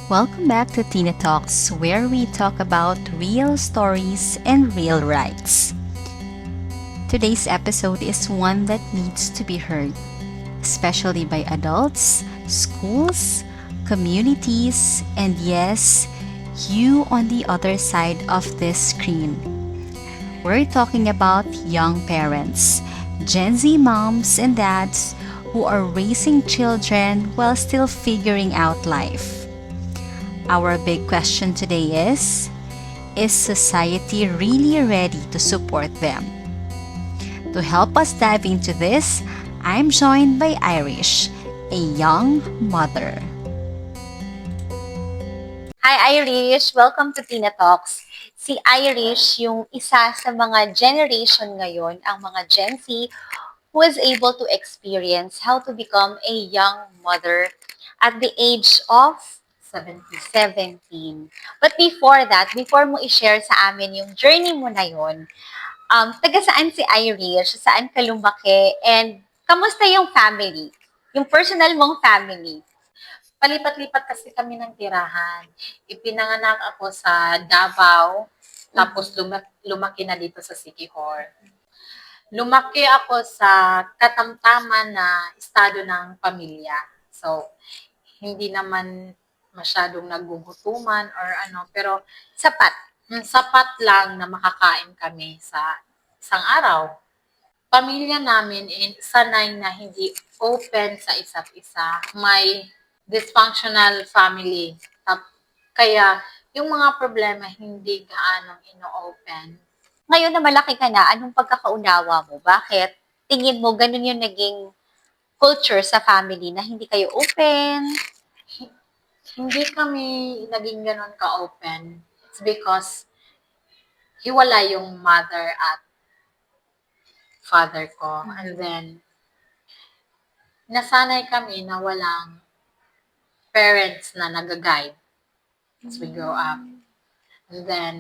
Welcome back to Tina Talks, where we talk about real stories and real rights. Today's episode is one that needs to be heard, especially by adults, schools, communities, and yes, you on the other side of this screen. We're talking about young parents, Gen Z moms and dads who are raising children while still figuring out life. Our big question today is society really ready to support them? To help us dive into this, I'm joined by Irish, a young mother. Hi Irish! Welcome to Tina Talks. Si Irish yung isa sa mga generation ngayon, ang mga Gen Z, who is able to experience how to become a young mother at the age of 17. But before that, before mo i-share sa amin yung journey mo na yun, taga saan si Irish? Saan ka lumaki? And kamusta yung family? Yung personal mong family? Palipat-lipat kasi kami ng tirahan. Ipinanganak ako sa Davao, tapos lumaki na dito sa Siquijor. Lumaki ako sa katamtaman na estado ng pamilya. So, hindi naman masyadong nagugutuman or ano, pero Sapat. sapat lang na makakain kami sa isang araw. Pamilya namin sanay na hindi open sa isa't isa. May dysfunctional family. Kaya yung mga problema hindi gaanong ino-open. Ngayon na malaki ka na, anong pagkakaunawa mo? Bakit tingin mo ganun yung naging culture sa family na hindi kayo open? Hindi kami naging ganun ka-open. It's because hiwala yung mother at father ko. And then, nasanay kami na walang parents na nag-guide as we grow up. And then,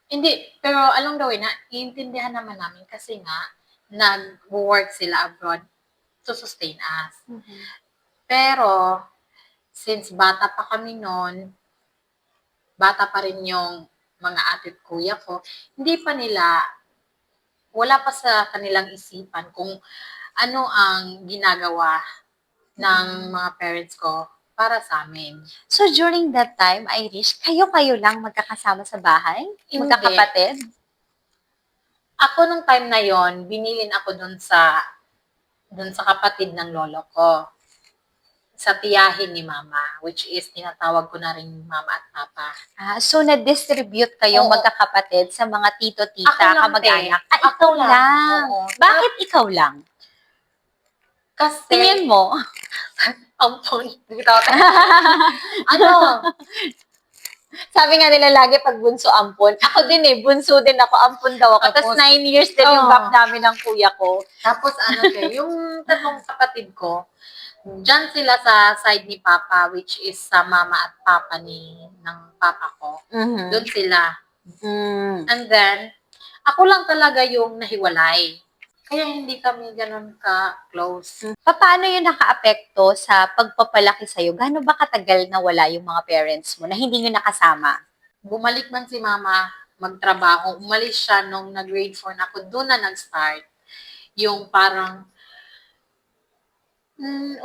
hindi, pero along the way, iintindihan naman namin kasi nga, nag-work sila abroad to sustain us. Pero, since bata pa kami noon, bata pa rin yung mga ate at kuya ko, hindi pa nila, wala pa sa kanilang isipan kung ano ang ginagawa ng mga parents ko para sa amin. So during that time, Irish, kayo-kayo lang magkakasama sa bahay? Hindi. Magkakapatid? Ako nung time na yon, binilin ako dun sa kapatid ng lolo ko. Sa tiyahin ni mama, which is tinatawag ko na rin mama at papa. So na-distribute kayong Oo. magkakapatid sa mga tito-tita, Ako lang, kamag-anak? te. Ako Ikaw lang. lang. Oo. Bakit ikaw lang? Kasi, Tingin mo? ampon, ano, Sabi nga nila lagi pag bunso ampon. Ako din bunso din ako, ampon daw ako. Tapos Tapos, 9 years din yung oo. gap namin ng kuya ko. tapos yung tatlong kapatid ko, dyan sila sa side ni papa, which is sa mama at papa ng papa ko. Doon sila. And then, ako lang talaga yung nahiwalay. Kaya hindi kami ganun ka-close. Paano yun nakaapekto sa pagpapalaki sa'yo? Gaano ba katagal na wala yung mga parents mo na hindi nyo nakasama? Bumalik man si mama magtrabaho, umalis siya nung nag-grade 4 na ako, doon na nag-start. Yung parang,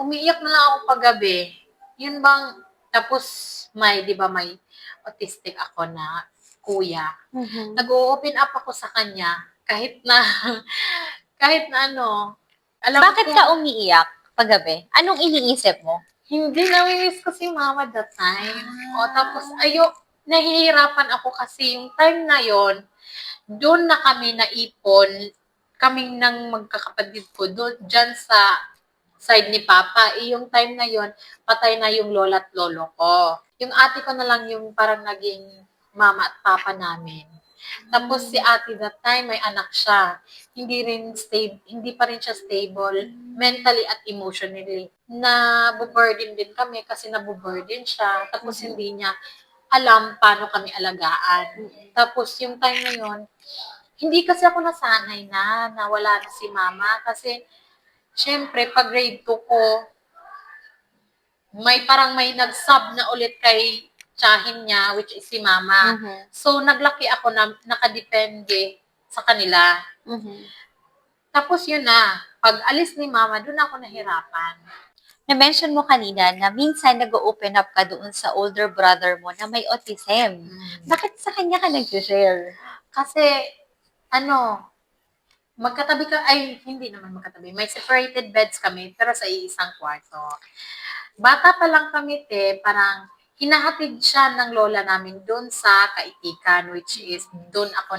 umiiyak na lang ako paggabi. Yun bang, tapos di ba may autistic ako na kuya. Nag-open up ako sa kanya, kahit na ano, Bakit ka umiiyak paggabi? Anong iniisip mo? Hindi, nami-miss ko si mama that time. O, tapos, nahihirapan ako kasi yung time na yon, doon na kami naipon, kaming ng magkakapatid ko, doon, dyan sa side ni Papa. Yung time na yon, patay na yung lola at lolo ko. Yung ate ko na lang yung parang naging mama at papa namin. Tapos si ate that time, may anak siya. Hindi pa rin siya stable mentally at emotionally. Nabuburden din kami kasi nabuburden siya. Tapos hindi niya alam paano kami alagaan. Tapos yung time na yon, hindi kasi ako nasanay na wala na si mama kasi syempre pag grade 2 ko, may nag-sub na ulit kay tsahin niya, which is si mama. Mhm. So, naglaki ako na nakadepende sa kanila. Mhm. Tapos yun na, pag alis ni mama, doon ako nahirapan. Na-mention mo kanina na minsan nag-open up ka doon sa older brother mo na may autism. Bakit sa kanya ka nag-share? Kasi, magkatabi ka, ay, hindi naman magkatabi. May separated beds kami, pero sa iisang kwarto. Bata pa lang kami, parang hinahatid siya ng lola namin doon sa Kaitikan, which is doon ako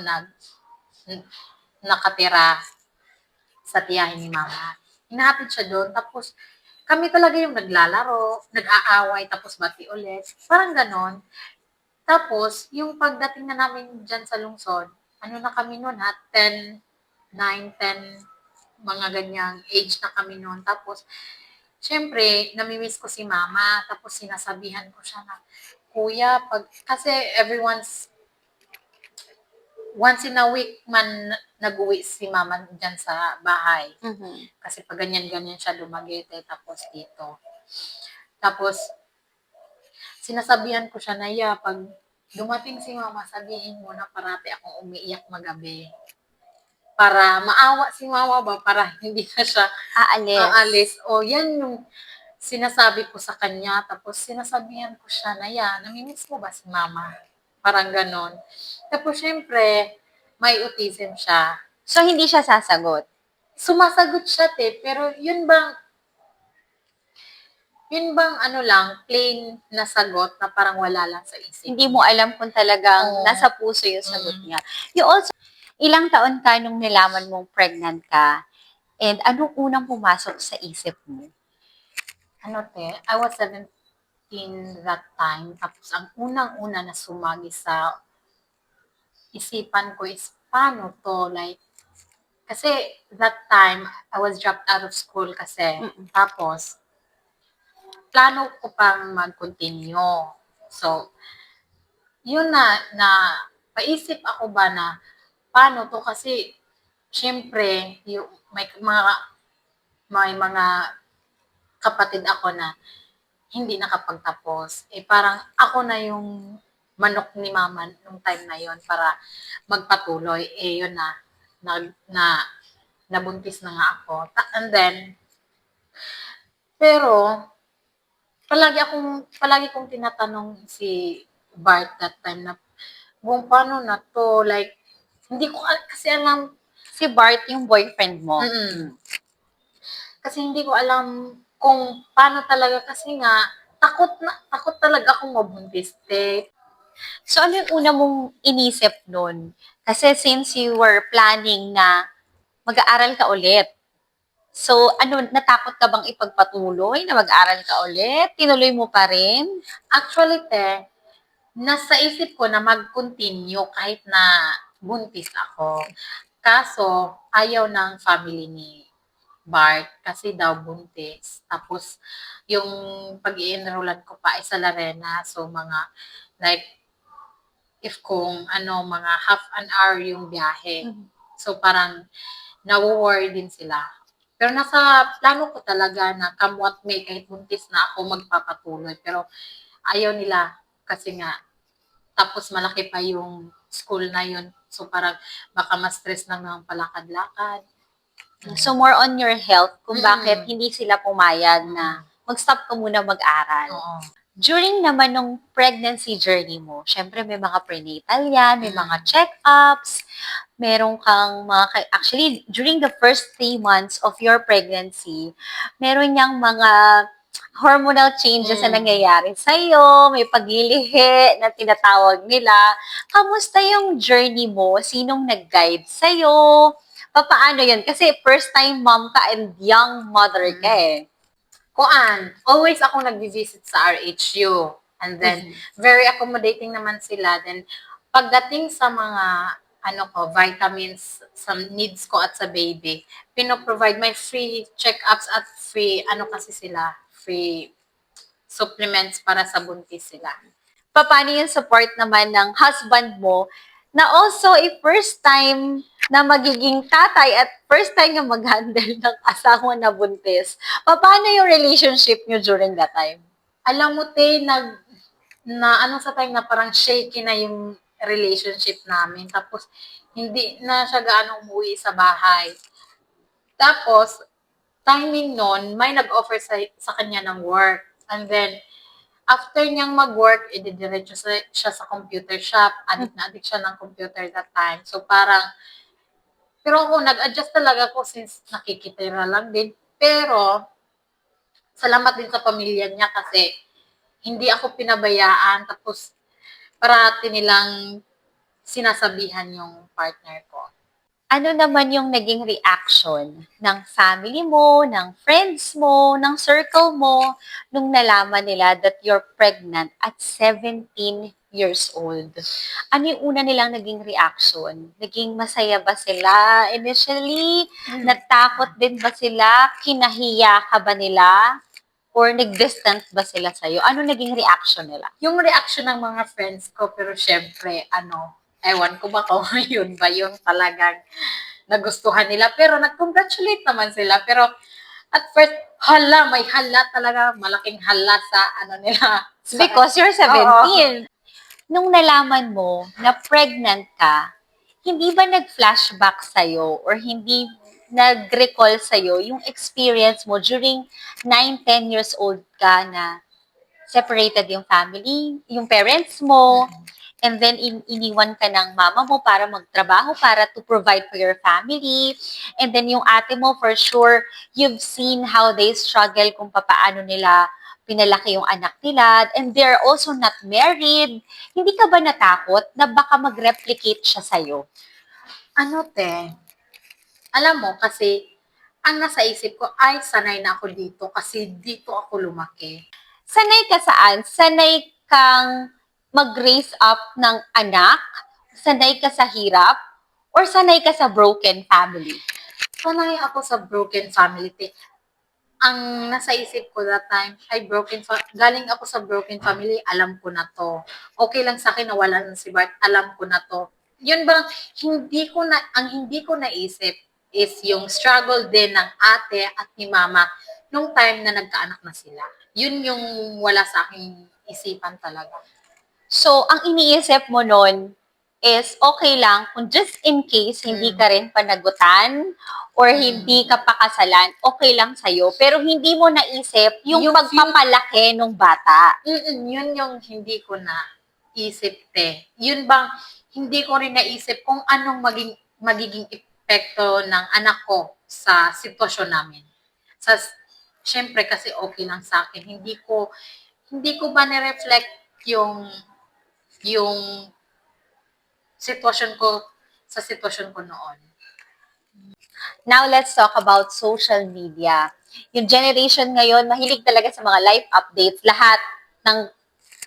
nakatira sa tiyahin ni mama. Hinahatid siya doon, tapos kami talaga yung naglalaro, nag-aaway, tapos bati ulit. Parang ganon. Tapos, yung pagdating na namin dyan sa lungsod, ano na kami noon ha, 10, 9, 10, mga ganyang age na kami noon. Tapos, syempre, namimiss ko si mama. Tapos, sinasabihan ko siya na, Kuya, kasi once in a week man nag-uwi si mama dyan sa bahay. Mhm. Kasi pag ganyan-ganyan siya Dumaguete, tapos dito. Tapos, sinasabihan ko siya na, pag dumating si mama, sabihin mo na parati akong umiiyak magabi. Para maawa si mama ba, para hindi na siya aalis. O, yan yung sinasabi ko sa kanya. Tapos, sinasabihan ko siya na, namimiss mo ba si mama? Parang ganon. Tapos, syempre, may autism siya. So, hindi siya sasagot? Sumasagot siya, pero yun bang plain na sagot na parang wala lang sa isip. Hindi mo alam kung talagang nasa puso yung sagot niya. You also, ilang taon ka nung nalaman mong pregnant ka? And anong unang pumasok sa isip mo? I was 17 that time. Tapos ang unang-una na sumagi sa isipan ko is, paano to? Like, kasi that time, I was dropped out of school kasi. Tapos, plano ko pang mag-continue. So, yun na paisip ako ba na paano to kasi syempre yung may mga kapatid ako na hindi nakapagtapos. Parang ako na yung manok ni mama nung time na yon para magpatuloy. Yun nabuntis na nga ako. And then, pero, palagi kong tinatanong si Bart that time na, paano na to? Like, hindi ko kasi alam. Si Bart yung boyfriend mo? Kasi hindi ko alam kung paano talaga kasi nga, takot talaga akong mabuntis. So, ano yung una mong inisip nun? Kasi since you were planning na mag-aaral ka ulit, so, natakot ka bang ipagpatuloy na mag-aaral ka ulit? Tinuloy mo pa rin? Actually, nasa isip ko na mag-continue kahit na buntis ako. Kaso, ayaw ng family ni Bart kasi daw buntis. Tapos, yung pag-i-enrollan ko pa ay sa Larena. So, mga half an hour yung biyahe. So, parang nawo-worry din sila. Pero nasa plano ko talaga na come what may, kahit buntis na ako magpapatuloy. Pero ayaw nila kasi nga, tapos malaki pa yung school na yun. So, parang baka ma-stress lang ng palakad-lakad. So, more on your health, kung bakit hindi sila pumayag na mag-stop ka muna mag-aral. Oo. During naman nung pregnancy journey mo, syempre may mga prenatal yan, may mga check-ups, meron kang actually, during the first 3 months of your pregnancy, meron niyang mga hormonal changes na nangyayari sa'yo, may paglilihi na tinatawag nila. Kamusta yung journey mo? Sinong nag-guide sa'yo? Paano yun? Kasi first time mom ka and young mother ka eh. Always akong nag-visit sa RHU. And then, very accommodating naman sila. Then, pagdating sa mga, vitamins, sa needs ko at sa baby, pino-provide may free check-ups at free supplements para sa buntis sila. Paano yung support naman ng husband mo na also first time na magiging tatay at first time na mag-handle ng asawa na buntis? Paano yung relationship nyo during that time? Alam mo, sa time na parang shaky na yung relationship namin. Tapos, hindi na siya gaano umuwi sa bahay. Tapos, timing nun, may nag-offer sa kanya ng work. And then, after niyang mag-work, ididiretso siya sa computer shop. Addict na addict siya ng computer that time. So, parang, pero ako, nag-adjust talaga ako since nakikitira lang din. Pero, salamat din sa pamilya niya kasi hindi ako pinabayaan. Tapos, parati nilang sinasabihan yung partner ko. Ano naman yung naging reaction ng family mo, ng friends mo, ng circle mo nung nalaman nila that you're pregnant at 17 years old? Ano yung una nilang naging reaction? Naging masaya ba sila initially? Natakot din ba sila? Kinahiya ka ba nila? Or nag-distant ba sila sa'yo? Ano naging reaction nila? Yung reaction ng mga friends ko, pero syempre, ewan ko ba kung yun ba yung talagang nagustuhan nila. Pero nag-congratulate naman sila. Pero at first, may hala talaga, malaking hala sa nila. Because you're 17. Nung nalaman mo na pregnant ka, hindi ba nag-flashback sa'yo or hindi nag-recall sa'yo yung experience mo during 9, 10 years old ka na separated yung family, yung parents mo, and then iniwan ka ng mama mo para magtrabaho, para to provide for your family, and then yung ate mo, for sure, you've seen how they struggle kung papaano nila pinalaki yung anak nila, and they're also not married. Hindi ka ba natakot na baka mag-replicate siya sa'yo? Alam mo, kasi ang nasa isip ko ay sanay na ako dito kasi dito ako lumaki. Sanay ka saan? Sanay kang mag-raise up ng anak? Sanay ka sa hirap? Or sanay ka sa broken family? Sanay ako sa broken family. Ang nasa isip ko that time ay galing ako sa broken family, alam ko na to. Okay lang sa akin na wala na si Bart, alam ko na to. Yun bang ang hindi ko naisip is yung struggle din ng ate at ni mama nung time na nagkaanak na sila. Yun yung wala sa aking isipan talaga. So, ang iniisip mo nun is okay lang kung just in case hindi ka rin panagutan or hindi ka pakasalan, okay lang sa'yo. Pero hindi mo naisip yung pagpapalaki ng bata. Yun yung hindi ko na isip, Yun bang hindi ko rin naisip kung anong magiging epekto ng anak ko sa sitwasyon namin. Syempre kasi okay lang sa akin. Hindi ko ba ni-reflect yung sitwasyon ko sa sitwasyon ko noon. Now, let's talk about social media. Yung generation ngayon, mahilig talaga sa mga life updates. Lahat ng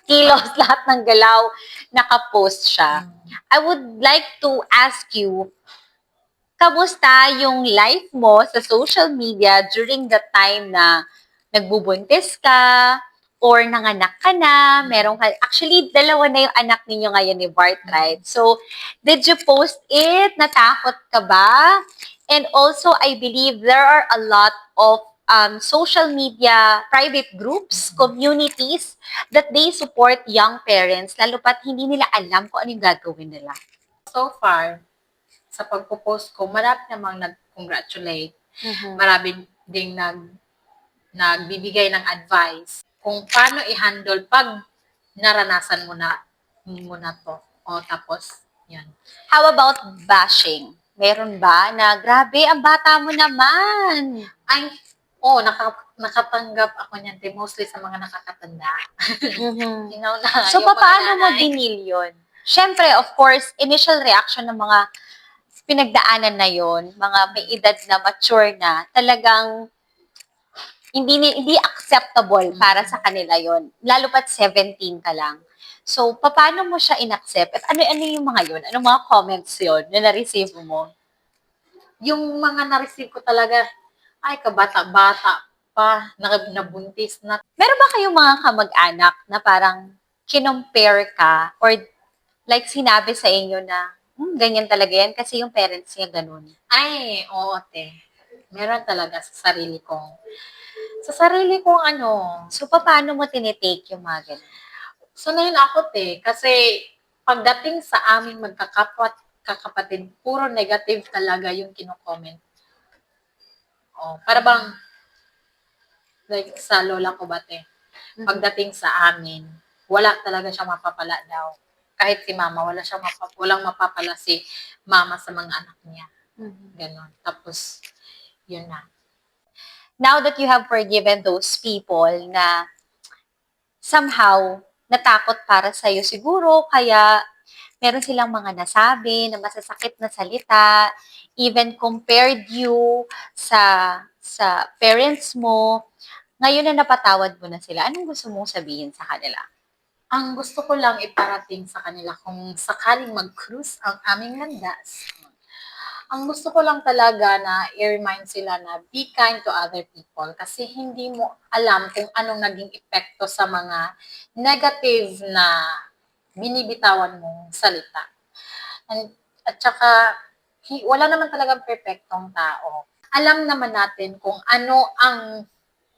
kilos, lahat ng galaw, nakapost siya. I would like to ask you, kamusta yung life mo sa social media during the time na nagbubuntis ka or nanganak ka na, actually, dalawa na yung anak ninyo ngayon ni Bart, right? So, did you post it? Natakot ka ba? And also, I believe there are a lot of social media private groups, communities that they support young parents, lalo pat hindi nila alam kung ano yung gagawin nila. So far, sa pagpo-post ko, marami namang nag-congratulate. Marami ding nagbibigay ng advice kung paano i-handle pag naranasan mo na to. Tapos, yan. How about bashing? Meron ba na, grabe, ang bata mo naman? Ay, nakatanggap ako niyan, mostly sa mga nakakatanda. So, paano mo dinil yun? Siyempre, of course, initial reaction ng mga pinagdaanan na yon, mga may edad na mature na, talagang hindi acceptable para sa kanila yon. Lalo pat 17 ka lang. So, paano mo siya in-accept? At ano yung mga yun? Anong mga comments yon na na-receive mo? Yung mga na-receive ko talaga, ay, kabata-bata pa, nabuntis na. Meron ba kayong mga kamag-anak na parang kinompare ka or like sinabi sa inyo na, ganyan talaga yan kasi yung parents niya ganun? Ay, oo, Meron talaga sa sarili kong Sa sarili kong ano, So, paano mo tinitake yung mga ganun? sanay na ako kasi pagdating sa aming kakapatid, puro negative talaga yung kino-comment. Para bang, like sa lola ko ba pagdating sa amin, wala talaga siyang mapapala daw. Kahit si mama, walang mapapala si mama sa mga anak niya. Ganon. Tapos, yun na. Now that you have forgiven those people na somehow natakot para sa'yo siguro, kaya meron silang mga nasabi na masasakit na salita, even compared you sa parents mo, ngayon na napatawad mo na sila, anong gusto mong sabihin sa kanila? Ang gusto ko lang iparating sa kanila kung sakaling mag-cruise ang aming landas. Ang gusto ko lang talaga na i-remind sila na be kind to other people kasi hindi mo alam kung anong naging epekto sa mga negative na binibitawan mong salita. At saka, wala naman talagang perfectong tao. Alam naman natin kung ano ang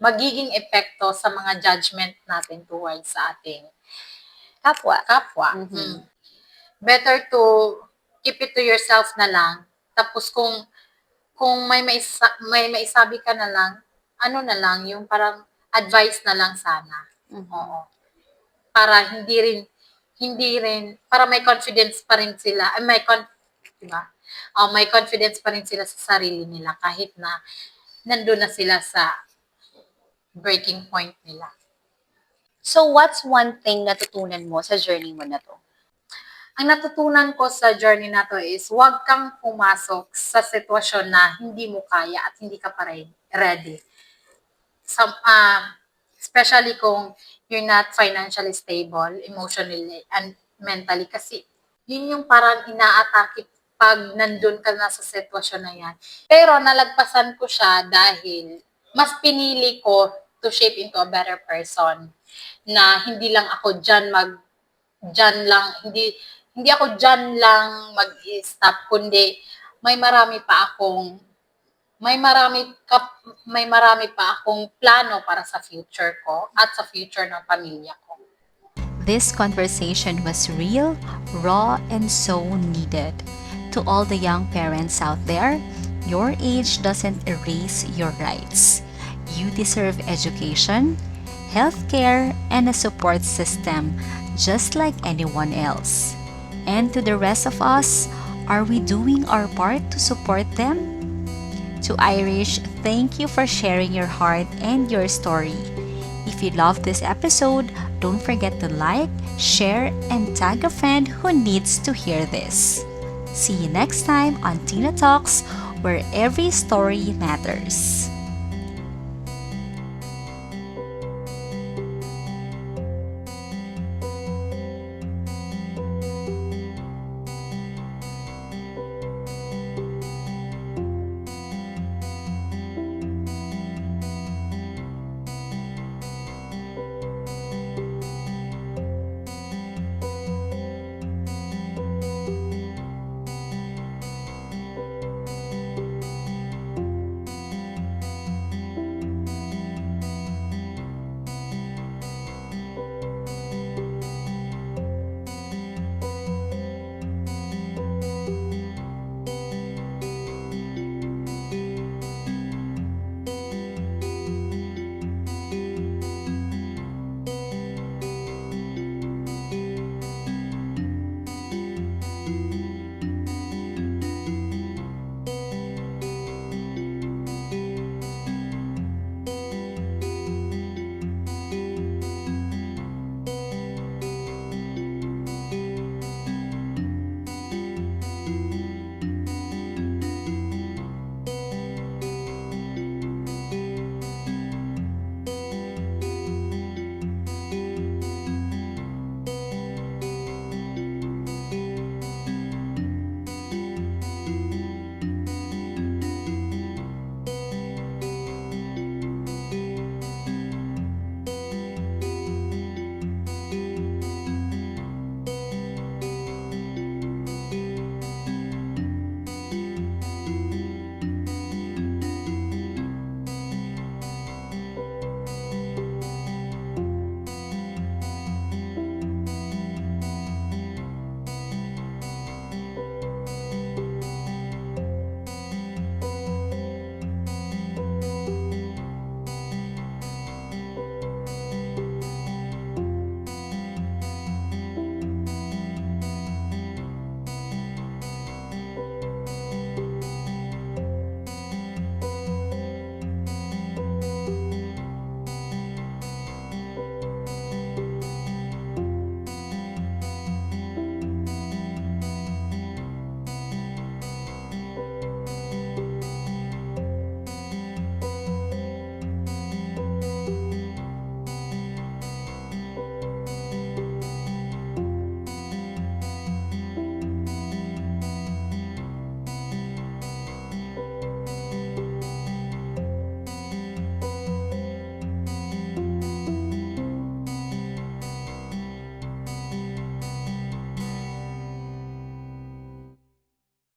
magiging epekto sa mga judgment natin towards sa ating kapwa. Better to keep it to yourself na lang. Tapos kung may maisabi ka na lang, ano na lang, yung parang advice na lang sana. Oo. Para hindi rin, para may confidence pa rin sila, diba? May confidence pa rin sila sa sarili nila kahit na nandun na sila sa breaking point nila. So, what's one thing natutunan mo sa journey mo na to? Ang natutunan ko sa journey na to is huwag kang pumasok sa sitwasyon na hindi mo kaya at hindi ka pa ready. Especially kung you're not financially stable, emotionally and mentally kasi yun yung parang inaatake pag nandun ka na sa sitwasyon na yan. Pero nalagpasan ko siya dahil mas pinili ko to shape into a better person na hindi lang ako hindi ako dyan lang mag-stop, kundi may marami pa akong plano para sa future ko at sa future ng pamilya ko. This conversation was real, raw, and so needed. To all the young parents out there, your age doesn't erase your rights. You deserve education, healthcare, and a support system just like anyone else. And to the rest of us, are we doing our part to support them? To Irish, thank you for sharing your heart and your story. If you love this episode, don't forget to like, share, and tag a friend who needs to hear this. See you next time on Tina Talks, where every story matters.